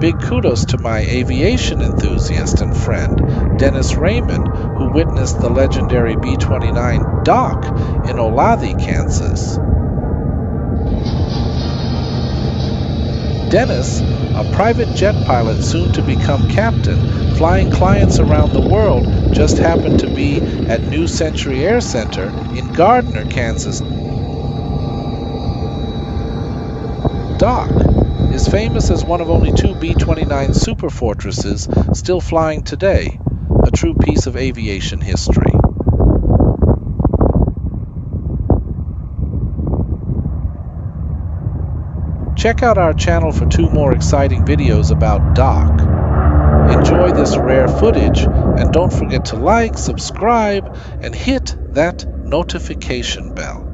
Big kudos to my aviation enthusiast and friend, Dennis Raymond, who witnessed the legendary B-29 dock in Olath, Kansas. Dennis, a private jet pilot soon to become captain, flying clients around the world, just happened to be at New Century Air Center in Gardner, Kansas. Dock is famous as one of only 2 B-29 Superfortresses still flying today, a true piece of aviation history. Check out our channel for 2 more exciting videos about Dock. Enjoy this rare footage, and don't forget to like, subscribe, and hit that notification bell.